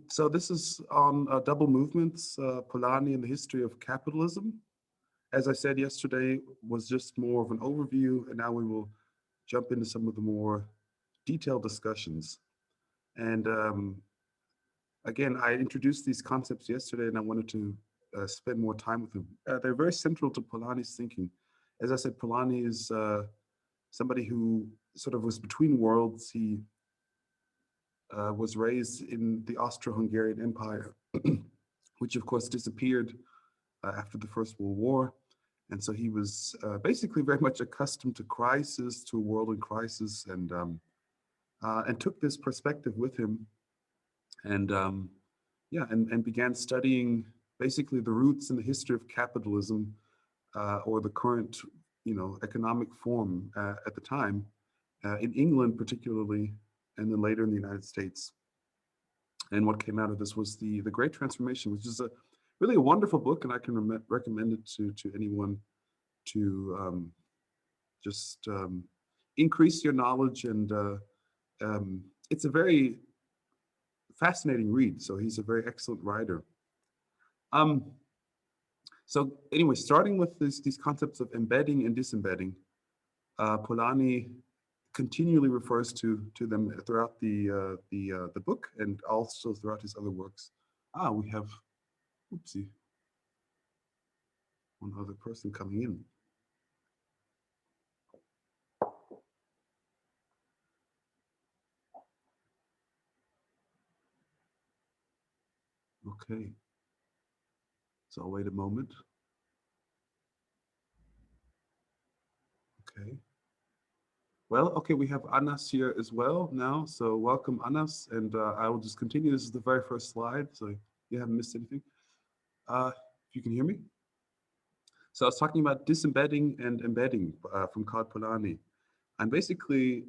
So this is on double movements, Polanyi and the History of Capitalism. As I said yesterday, was just more of an overview, and now we will jump into some of the more detailed discussions. And again, I introduced these concepts yesterday, and I wanted to spend more time with them. They're very central to Polanyi's thinking. As I said, Polanyi is somebody who sort of was between worlds. He was raised in the Austro-Hungarian Empire, which of course disappeared after the First World War. And so he was basically very much accustomed to crisis, to a world in crisis, and took this perspective with him, and and began studying basically the roots and the history of capitalism, or the current, economic form at the time, in England particularly, and then later in the United States. And what came out of this was the Great Transformation, which is really a wonderful book, and I can recommend it to anyone to just increase your knowledge. And it's a very fascinating read. So he's a very excellent writer. So anyway, starting with these concepts of embedding and disembedding, Polanyi continually refers to them throughout the book, and also throughout his other works. We have, oopsie, one other person coming in. Okay, so I'll wait a moment. Okay. Well, okay, we have Anas here as well now. So welcome, Anas, and I will just continue. This is the very first slide, so you haven't missed anything. If you can hear me. So I was talking about disembedding and embedding from Karl Polanyi. And basically,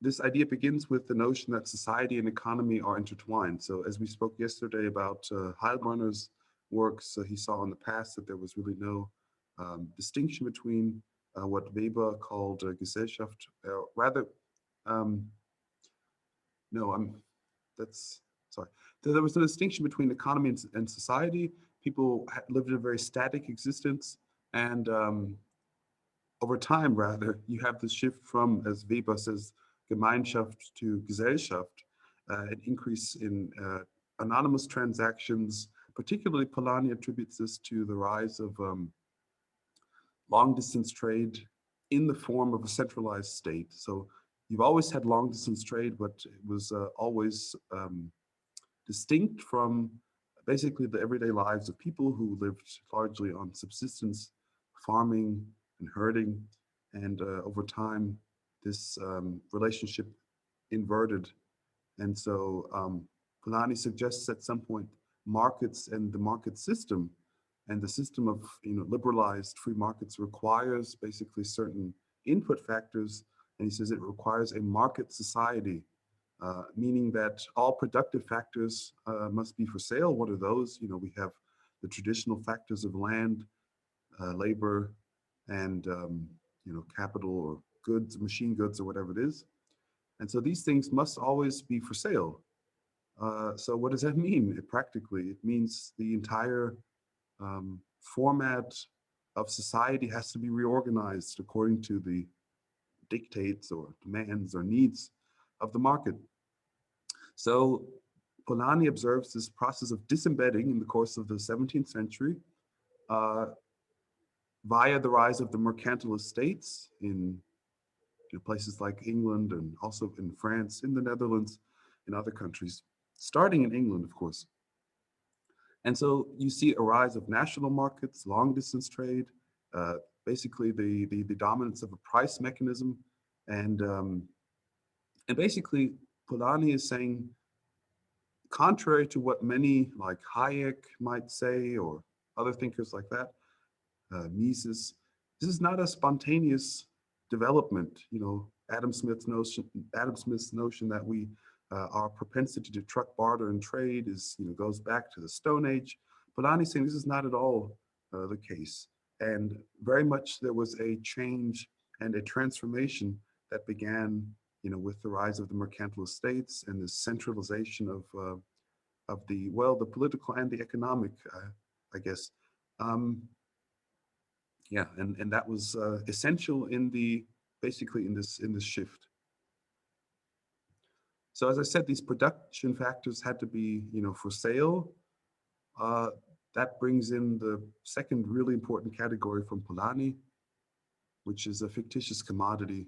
this idea begins with the notion that society and economy are intertwined. So as we spoke yesterday about Heilbronner's works, he saw in the past that there was really no distinction between what Weber called Gesellschaft, rather, no, that's, sorry. There was a distinction between economy and society. People lived in a very static existence, and over time, rather, you have this shift from, as Weber says, Gemeinschaft to Gesellschaft, an increase in anonymous transactions. Particularly, Polanyi attributes this to the rise of long-distance trade in the form of a centralized state. So you've always had long-distance trade, but it was always distinct from basically the everyday lives of people who lived largely on subsistence, farming, and herding. And over time, this relationship inverted. And so Polanyi suggests at some point markets and the market system and the system of liberalized free markets requires basically certain input factors. And he says it requires a market society, meaning that all productive factors must be for sale. What are those? We have the traditional factors of land, labor, and capital or goods, machine goods, or whatever it is. And so these things must always be for sale. So what does that mean practically? It means the entire format of society has to be reorganized according to the dictates or demands or needs of the market. So Polanyi observes this process of disembedding in the course of the 17th century via the rise of the mercantilist states in places like England, and also in France, in the Netherlands, in other countries, starting in England, of course. And so you see a rise of national markets, long distance trade, basically the dominance of a price mechanism. And basically Polanyi is saying, contrary to what many like Hayek might say, or other thinkers like that, Mises, this is not a spontaneous development. Adam Smith's notion that we our propensity to truck, barter, and trade goes back to the Stone Age. Polanyi saying this is not at all the case, and very much there was a change and a transformation that began with the rise of the mercantilist states and the centralization of the political and the economic, I guess. Um, yeah, and that was essential basically in this shift. So as I said, these production factors had to be, for sale. Uh, that brings in the second really important category from Polanyi, which is a fictitious commodity.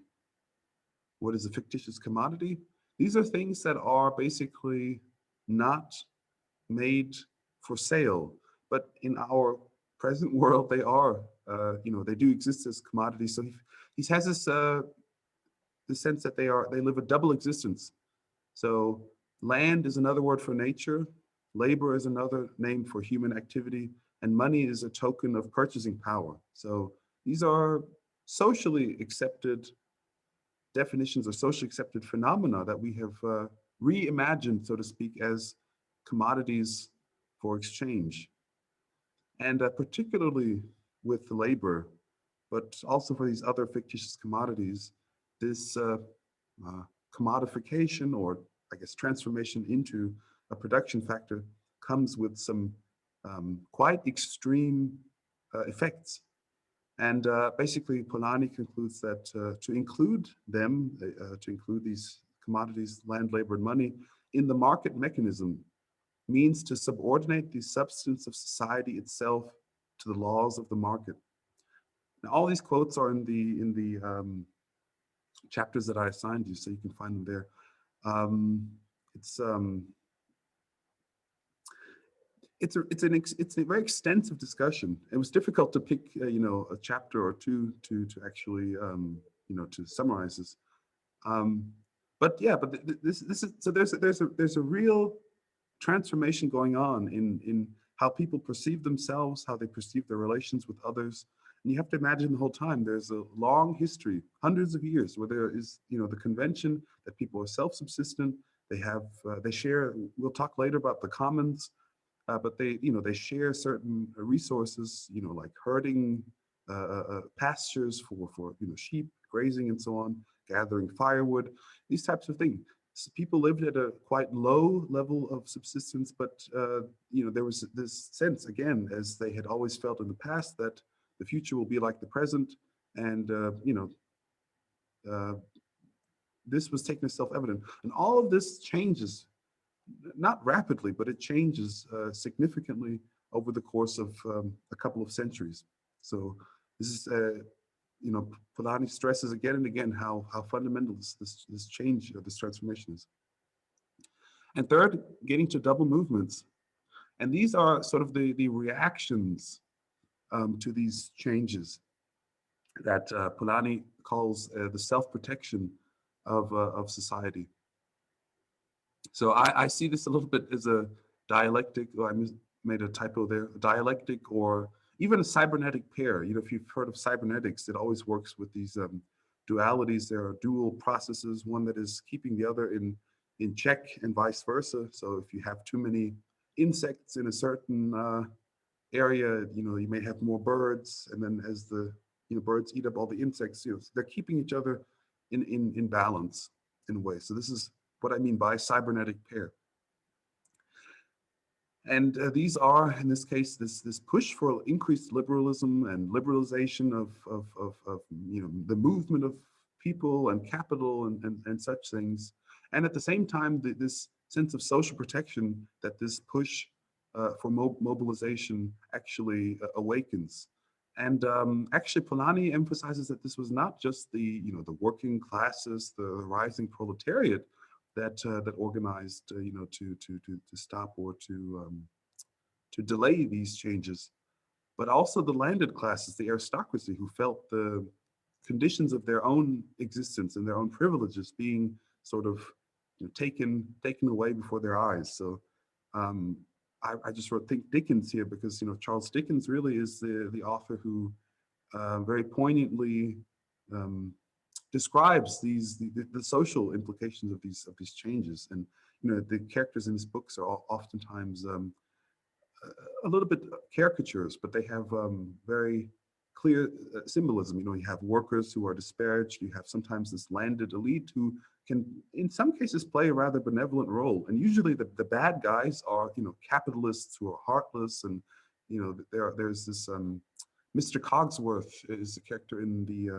What is a fictitious commodity? These are things that are basically not made for sale, but in our present world, they are, they do exist as commodities. So he has this the sense that they live a double existence. So land is another word for nature, labor is another name for human activity, and money is a token of purchasing power. So these are socially accepted definitions or socially accepted phenomena that we have reimagined, so to speak, as commodities for exchange. And particularly with labor, but also for these other fictitious commodities, this commodification, or I guess transformation into a production factor, comes with some quite extreme effects. And basically, Polanyi concludes that to include them, to include these commodities, land, labor, and money, in the market mechanism means to subordinate the substance of society itself to the laws of the market. Now, all these quotes are in the chapters that I assigned you, so you can find them there. Um, it's it's a very extensive discussion. It was difficult to pick a chapter or two to actually to summarize this. Um, but yeah, but this is so there's a real transformation going on in how people perceive themselves, how they perceive their relations with others. And you have to imagine the whole time there's a long history, hundreds of years, where there is the convention that people are self-subsistent. They have they share. We'll talk later about the commons, but they share certain resources, like herding pastures for sheep grazing and so on, gathering firewood, these types of things. So people lived at a quite low level of subsistence, but there was this sense, again, as they had always felt in the past, that the future will be like the present, and this was taken as self-evident. And all of this changes, not rapidly, but it changes significantly over the course of a couple of centuries. So this is, Polanyi stresses again and again how fundamental this change, this transformation is. And third, getting to double movements. And these are sort of the reactions to these changes that Polanyi calls the self-protection of society. So I see this a little bit as a dialectic, or I made a typo there, a dialectic or even a cybernetic pair. If you've heard of cybernetics, it always works with these dualities. There are dual processes, one that is keeping the other in check and vice versa. So if you have too many insects in a certain area, you may have more birds, and then as the birds eat up all the insects, they're keeping each other in balance in a way. So this is what I mean by cybernetic pair. And these are, in this case, this push for increased liberalism and liberalization of the movement of people and capital and such things. And at the same time, this sense of social protection that this push for mobilization actually awakens. And actually, Polanyi emphasizes that this was not just the working classes, the rising proletariat that organized to stop or to delay these changes, but also the landed classes, the aristocracy, who felt the conditions of their own existence and their own privileges being sort of taken away before their eyes. So I just wrote think Dickens here because Charles Dickens really is the author who very poignantly describes the social implications of these changes. And the characters in his books are oftentimes a little bit caricatures, but they have very clear symbolism. You know, you have workers who are disparaged. You have sometimes this landed elite who can, in some cases, play a rather benevolent role. And usually the bad guys are, you know, capitalists who are heartless. And, you know, there's this Mr. Cogsworth is the character in the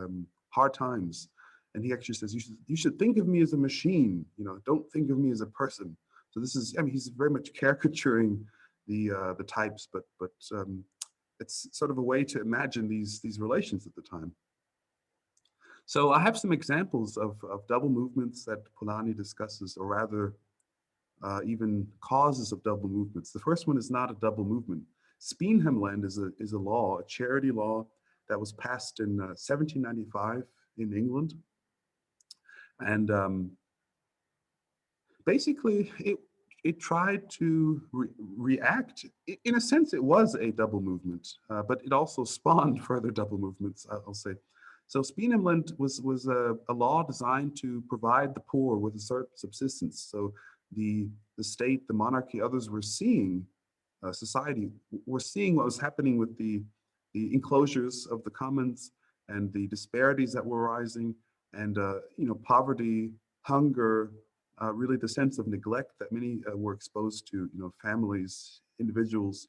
Hard Times. And he actually says, you should think of me as a machine, you know, don't think of me as a person. So this is, I mean, he's very much caricaturing the types, but it's sort of a way to imagine these relations at the time. So I have some examples of double movements that Polanyi discusses, or rather even causes of double movements. The first one is not a double movement. Speenhamland is a law, a charity law that was passed in 1795 in England. And basically, it tried to react. In a sense, it was a double movement, but it also spawned further double movements, I'll say. So Speenhamland was a law designed to provide the poor with a certain subsistence. So the state, the monarchy, others were seeing, society, were seeing what was happening with the enclosures of the commons and the disparities that were rising, and you know, poverty, hunger, really the sense of neglect that many were exposed to, you know, families, individuals.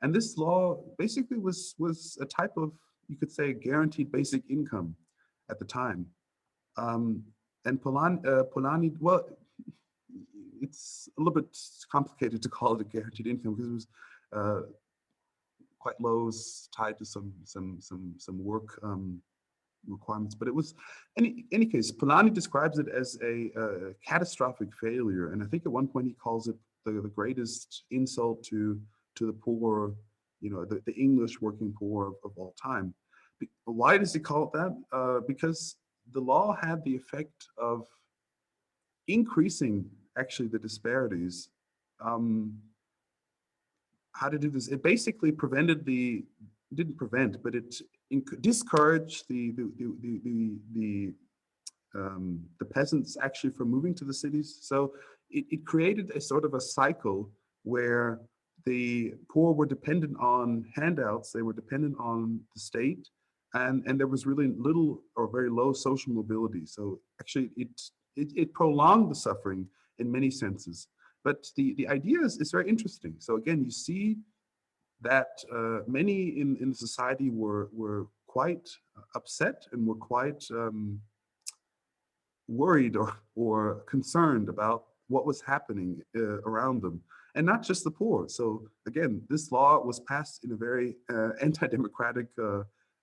And this law basically was a type of, you could say, guaranteed basic income at the time. And Polanyi, well, it's a little bit complicated to call it a guaranteed income because it was quite low, tied to some work requirements, but it was, any case, Polanyi describes it as a catastrophic failure, and I think at one point he calls it the greatest insult to the poor, you know, the English working poor of all time. Why does he call it that? Because the law had the effect of increasing actually the disparities. How to do this? It basically prevented didn't prevent, but it discouraged the peasants actually from moving to the cities. So it created a sort of a cycle where the poor were dependent on handouts, they were dependent on the state, and there was really little or very low social mobility. So actually it prolonged the suffering in many senses. But the idea is very interesting. So again, you see that many in the society were quite upset and were quite worried or concerned about what was happening around them, and not just the poor. So again, this law was passed in a very anti-democratic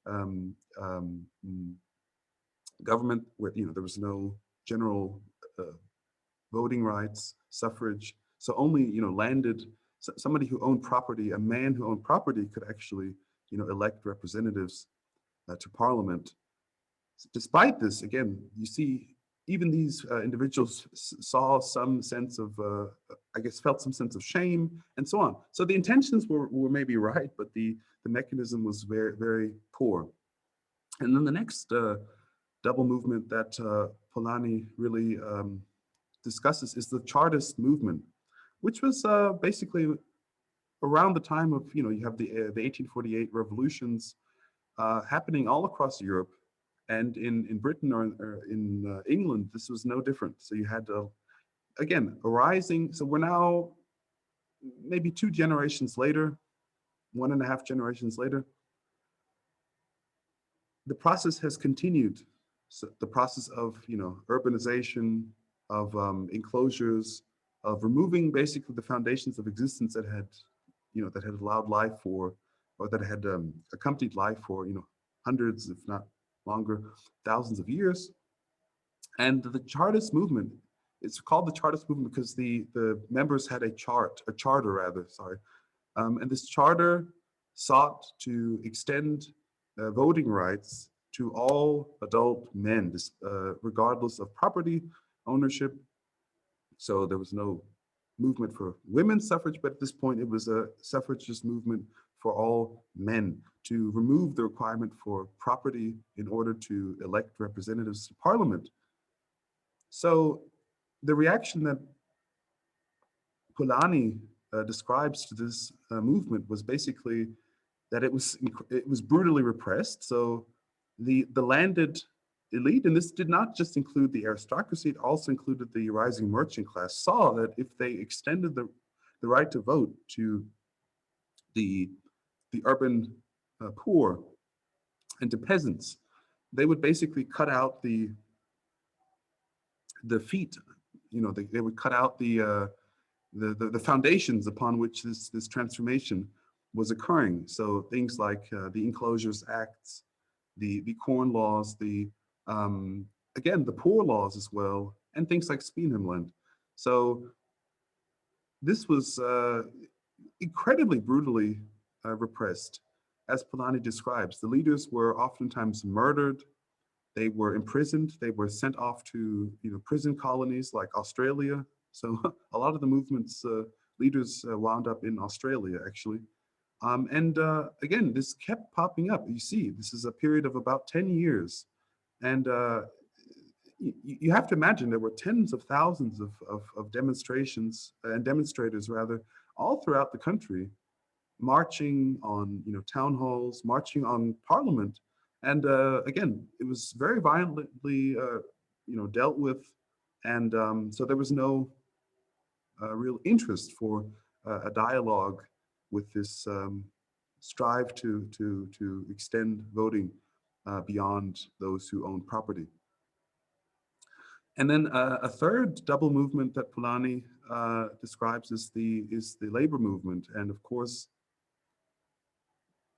um, um, government where, you know, there was no general voting rights, suffrage. So only, you know, landed, somebody who owned property, a man who owned property could actually, you know, elect representatives to parliament. Despite this, again, you see even these individuals saw some sense of, I guess, felt some sense of shame and so on. So the intentions were maybe right, but the mechanism was very, very poor. And then the next double movement that Polanyi really discusses is the Chartist movement, which was basically around the time of, you know, you have the 1848 revolutions happening all across Europe, and in Britain or in England, this was no different. So you had, again, a rising, so we're now maybe 2 generations later, 1.5 generations later, the process has continued. So the process of, you know, urbanization, of enclosures, of removing basically the foundations of existence that had, you know, that had allowed life for, or that had accompanied life for, you know, hundreds, if not longer, thousands of years. And the Chartist movement, it's called the Chartist movement because the members had a charter rather, sorry. And this charter sought to extend voting rights to all adult men, regardless of property ownership. So there was no movement for women's suffrage, but at this point it was a suffragist movement for all men to remove the requirement for property in order to elect representatives to parliament. So the reaction that Polanyi describes to this movement was basically that it was brutally repressed. So the landed elite, and this did not just include the aristocracy, it also included the rising merchant class, saw that if they extended the right to vote to the urban poor and to peasants, they would basically cut out the feet. They would cut out the foundations upon which this transformation was occurring. So things like the Enclosures Acts, the Corn Laws, again the Poor Laws as well, and things like Spienhemland. So this was incredibly brutally repressed, as Polanyi describes. The leaders were oftentimes murdered. They were imprisoned. They were sent off to prison colonies like Australia. So a lot of the movement's leaders wound up in Australia, actually. And again, this kept popping up. You see, this is a period of about 10 years. And you have to imagine there were tens of thousands of demonstrations and demonstrators, rather, all throughout the country, marching on town halls, marching on parliament. And again, it was very violently dealt with. And so there was no real interest for a dialogue with this strive to extend voting beyond those who own property. And then a third double movement that Polanyi describes is the labor movement. And of course,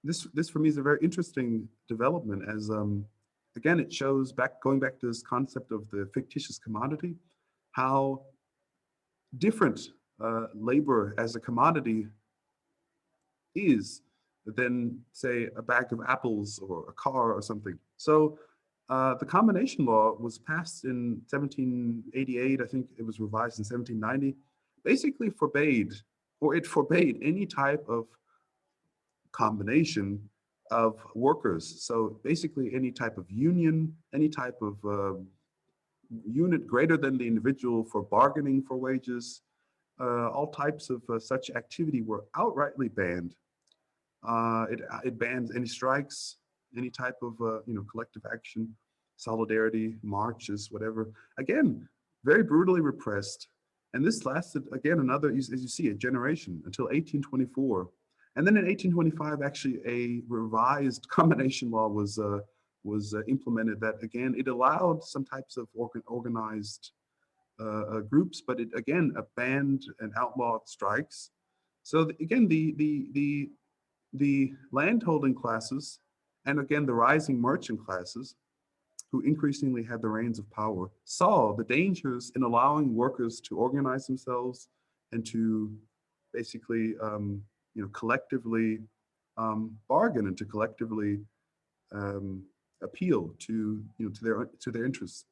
this for me is a very interesting development, as again, it shows going back to this concept of the fictitious commodity, how different labor as a commodity is than, say, a bag of apples or a car or something. So the combination law was passed in 1788. I think it was revised in 1790. Basically forbade any type of combination of workers. So basically any type of union, any type of unit greater than the individual for bargaining for wages, all types of such activity were outrightly banned. It bans any strikes, any type of collective action, solidarity, marches, whatever. Again, very brutally repressed. And this lasted, again, another, as you see, a generation until 1824. And then in 1825, actually, a revised combination law was implemented that, again, it allowed some types of organized groups, but it, again, banned and outlawed strikes. So again, the landholding classes, and again, the rising merchant classes, who increasingly had the reins of power, saw the dangers in allowing workers to organize themselves and to basically, collectively bargain and to collectively appeal to their interests.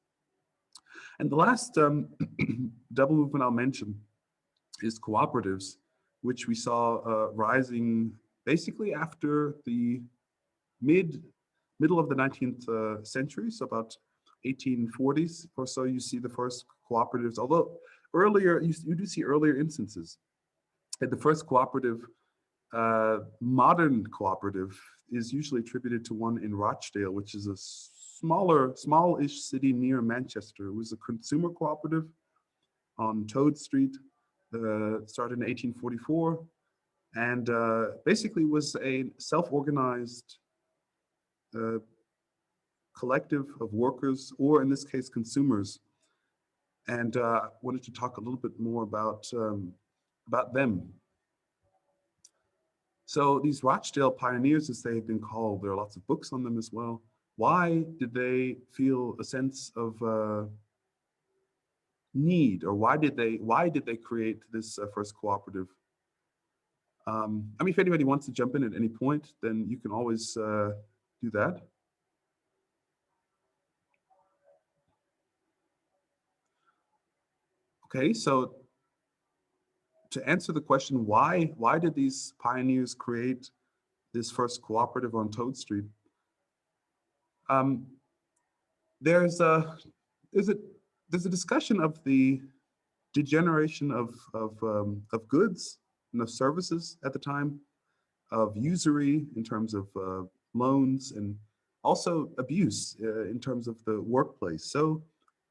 And the last double movement I'll mention is cooperatives, which we saw rising basically after the middle of the 19th century, so about 1840s or so. You see the first cooperatives, although earlier, you do see earlier instances. And the first cooperative, modern cooperative, is usually attributed to one in Rochdale, which is a smallish city near Manchester. It was a consumer cooperative on Toad Street, started in 1844, and basically was a self-organized collective of workers, or in this case, consumers. And wanted to talk a little bit more about them. So these Rochdale pioneers, as they have been called, there are lots of books on them as well. Why did they feel a sense of need, or why did they create this first cooperative? I mean, if anybody wants to jump in at any point, then you can always do that. Okay, so to answer the question, why did these pioneers create this first cooperative on Toad Street? There's a discussion of the degeneration of goods and of services at the time. of usury in terms of loans, and also abuse in terms of the workplace. So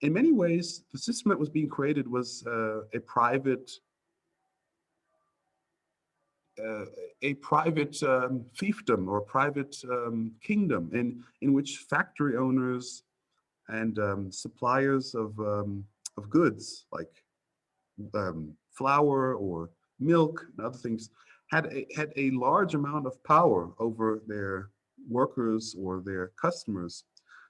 in many ways, the system that was being created was a private uh, fiefdom or private kingdom in which factory owners and suppliers of goods like flour or milk and other things had a large amount of power over their workers or their customers.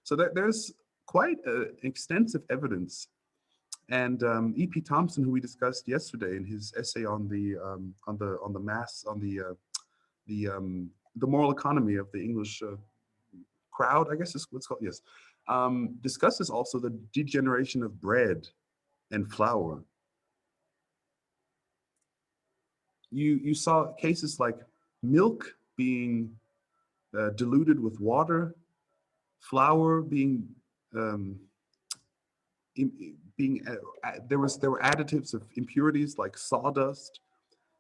So there's quite extensive evidence. And E.P. Thompson, who we discussed yesterday in his essay on the moral economy of the English crowd, I guess is what's called, yes, discusses also the degeneration of bread and flour. You saw cases like milk being diluted with water, flour being um, there were additives of impurities like sawdust.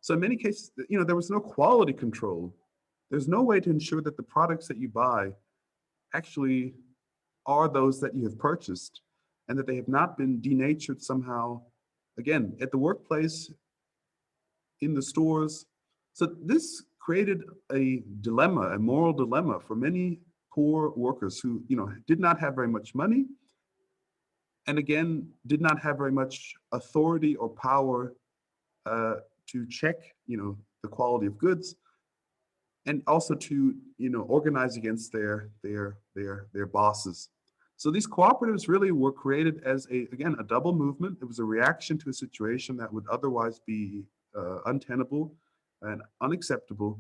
So in many cases, there was no quality control. There's no way to ensure that the products that you buy actually are those that you have purchased, and that they have not been denatured somehow, again, at the workplace, in the stores. So this created a dilemma, a moral dilemma for many poor workers who, did not have very much money, and again, did not have very much authority or power uh, to check, the quality of goods, and also to, organize against their bosses. So these cooperatives really were created as a double movement. It was a reaction to a situation that would otherwise be untenable and unacceptable.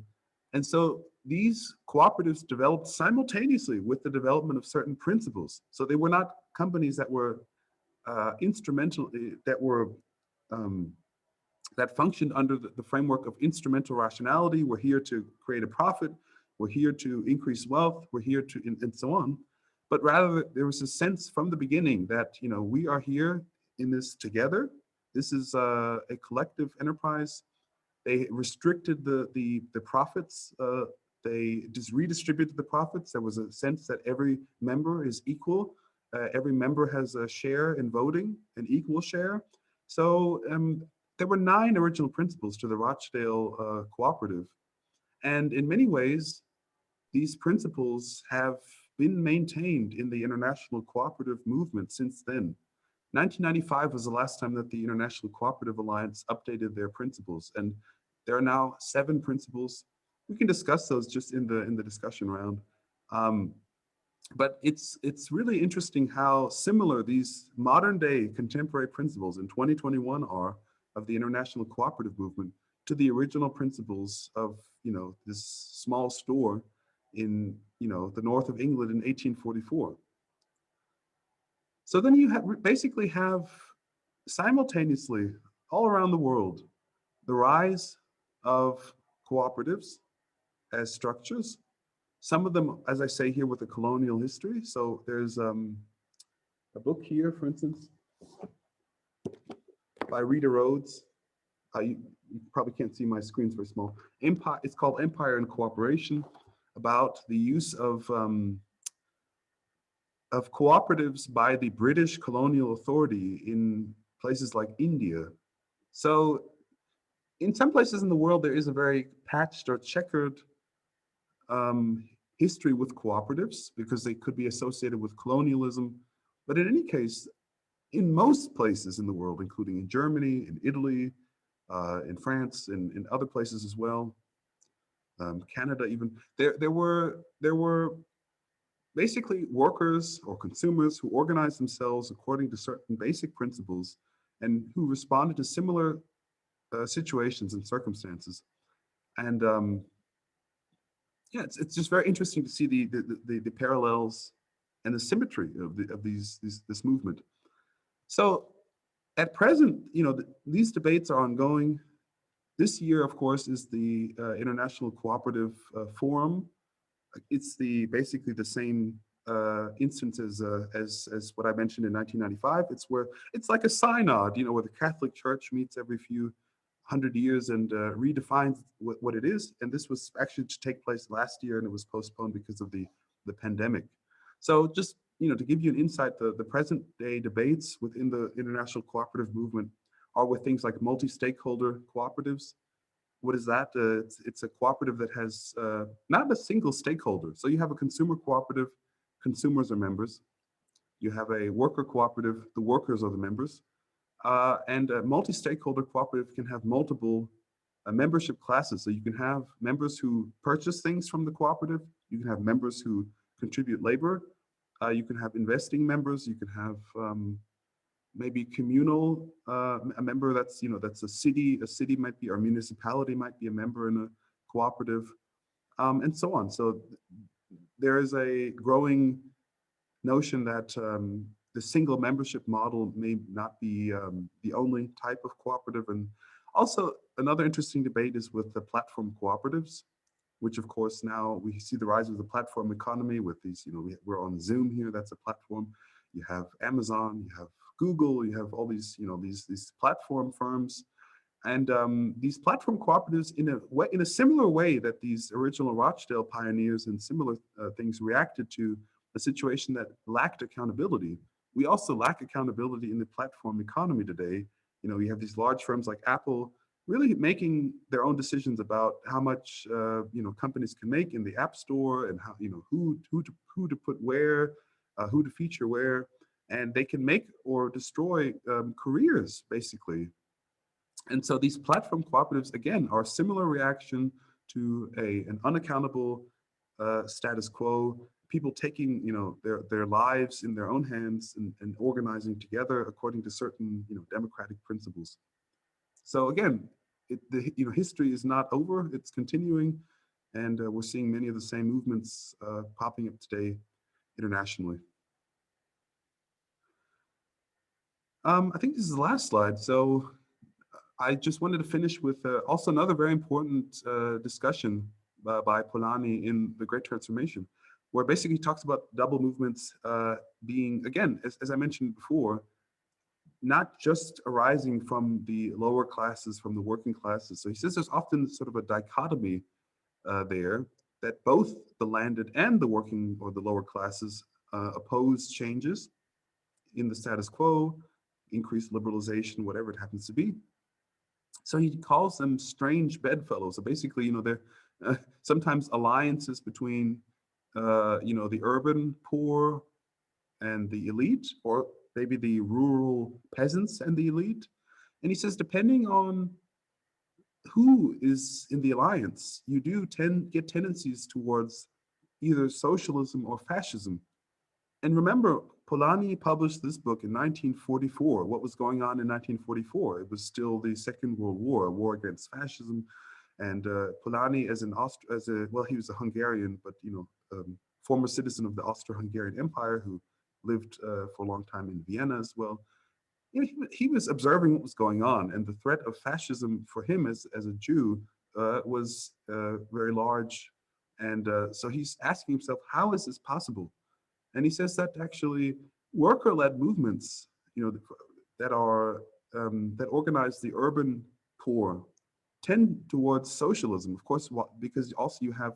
And so these cooperatives developed simultaneously with the development of certain principles. So they were not companies that were instrumental, um, that functioned under the framework of instrumental rationality. We're here to create a profit. We're here to increase wealth. We're here to, and so on. But rather, there was a sense from the beginning that, we are here in this together. This is a collective enterprise. They restricted the profits. They just redistributed the profits. There was a sense that every member is equal. Every member has a share in voting, an equal share. So there were 9 original principles to the Rochdale Cooperative. And in many ways, these principles have been maintained in the international cooperative movement since then. 1995 was the last time that the International Cooperative Alliance updated their principles, and there are now 7 principles. We can discuss those just in the discussion round. But it's really interesting how similar these modern day contemporary principles in 2021 are of the international cooperative movement to the original principles of, this small store in, the north of England in 1844. So then you basically have simultaneously all around the world the rise of cooperatives as structures. Some of them, as I say here, with a colonial history. So there's a book here, for instance, by Rita Rhodes. You probably can't see my screen, it's very small. Empire. It's called Empire and Cooperation, about the use of cooperatives by the British colonial authority in places like India. So in some places in the world, there is a very patched or checkered history with cooperatives because they could be associated with colonialism. But in any case, in most places in the world, including in Germany, in Italy, in France, and in other places as well, Canada even, there were basically workers or consumers who organized themselves according to certain basic principles and who responded to similar situations and circumstances. And yeah, it's just very interesting to see the parallels and the symmetry of this movement. So at present, these debates are ongoing. This year, of course, is the International Cooperative Forum. It's basically the same instances as what I mentioned in 1995. It's like a synod, where the Catholic Church meets every few 100 years and redefines what it is. And this was actually to take place last year, and it was postponed because of the pandemic. So just, to give you an insight, the present day debates within the international cooperative movement are with things like multi-stakeholder cooperatives. What is that? It's a cooperative that has not a single stakeholder. So you have a consumer cooperative, consumers are members. You have a worker cooperative, the workers are the members. And a multi-stakeholder cooperative can have multiple membership classes. So you can have members who purchase things from the cooperative. You can have members who contribute labor. You can have investing members. You can have maybe communal, a member that's a city. A city might be, or municipality might be a member in a cooperative, and so on. So there is a growing notion that the single membership model may not be the only type of cooperative. And also another interesting debate is with the platform cooperatives, which of course now we see the rise of the platform economy with these, we're on Zoom here, that's a platform. You have Amazon, you have Google, you have all these, these platform firms. And these platform cooperatives, in a similar way that these original Rochdale pioneers and similar things reacted to a situation that lacked accountability. We also lack accountability in the platform economy today. We have these large firms like Apple really making their own decisions about how much companies can make in the App Store, and how who to put where, who to feature where, and they can make or destroy careers basically. And so these platform cooperatives, again, are a similar reaction to an unaccountable status quo, people taking their lives in their own hands and organizing together according to certain democratic principles. So again, history is not over, it's continuing, and we're seeing many of the same movements popping up today internationally. I think this is the last slide. So I just wanted to finish with also another very important discussion by Polanyi in The Great Transformation, where basically he talks about double movements being, again, as I mentioned before, not just arising from the lower classes, from the working classes. So he says there's often sort of a dichotomy there, that both the landed and the working or the lower classes oppose changes in the status quo, increased liberalization, whatever it happens to be. So he calls them strange bedfellows. So basically, they're sometimes alliances between, the urban poor and the elite, or maybe the rural peasants and the elite. And he says, depending on who is in the alliance, you do get tendencies towards either socialism or fascism. And remember, Polanyi published this book in 1944. What was going on in 1944? It was still the Second World War, a war against fascism. And Polanyi, he was a Hungarian, but former citizen of the Austro-Hungarian Empire who lived for a long time in Vienna as well. He was observing what was going on, and the threat of fascism for him as a Jew was very large. And so he's asking himself, how is this possible? And he says that actually worker-led movements, that organize the urban poor, tend towards socialism. Of course, because also you have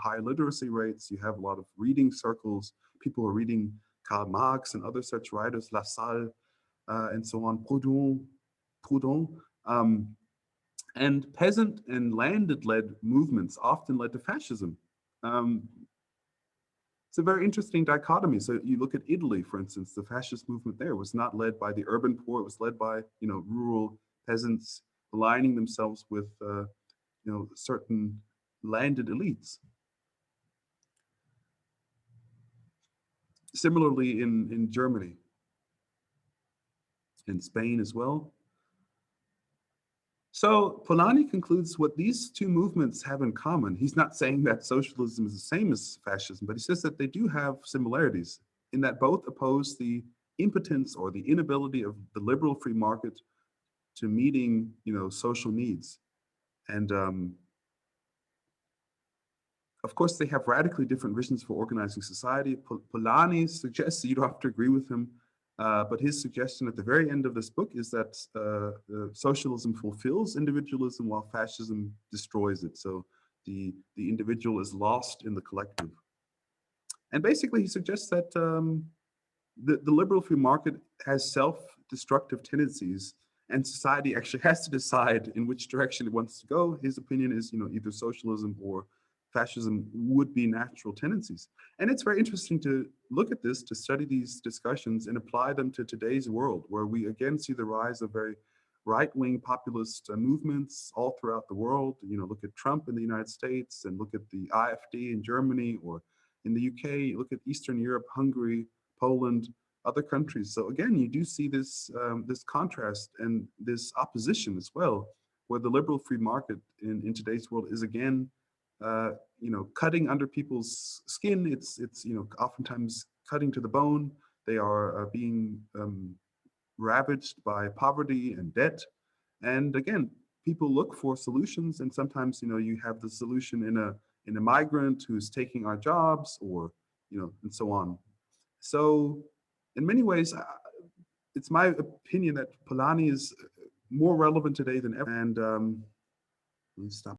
high literacy rates, you have a lot of reading circles. People are reading Karl Marx and other such writers, Lassalle, and so on, Proudhon. And peasant and landed-led movements often led to fascism. It's a very interesting dichotomy. So you look at Italy, for instance, the fascist movement there was not led by the urban poor, it was led by rural peasants aligning themselves with certain landed elites. Similarly in Germany, in Spain as well. So Polanyi concludes what these two movements have in common. He's not saying that socialism is the same as fascism, but he says that they do have similarities in that both oppose the impotence or the inability of the liberal free market to meeting, social needs. And of course, they have radically different visions for organizing society. Polanyi suggests that you don't have to agree with him, But his suggestion at the very end of this book is that socialism fulfills individualism while fascism destroys it. So the individual is lost in the collective. And basically, he suggests that the liberal free market has self-destructive tendencies, and society actually has to decide in which direction it wants to go. His opinion is, either socialism or fascism would be natural tendencies. And it's very interesting to look at this, to study these discussions and apply them to today's world, where we again see the rise of very right-wing populist movements all throughout the world. Look at Trump in the United States, and look at the AfD in Germany, or in the UK, look at Eastern Europe, Hungary, Poland, other countries. So again, you do see this contrast and this opposition as well, where the liberal free market in today's world is again, cutting under people's skin. It's oftentimes cutting to the bone. They are being ravaged by poverty and debt. And again, people look for solutions, and sometimes you have the solution in a migrant who's taking our jobs, or and so on. So in many ways, it's my opinion that Polanyi is more relevant today than ever. And let me stop.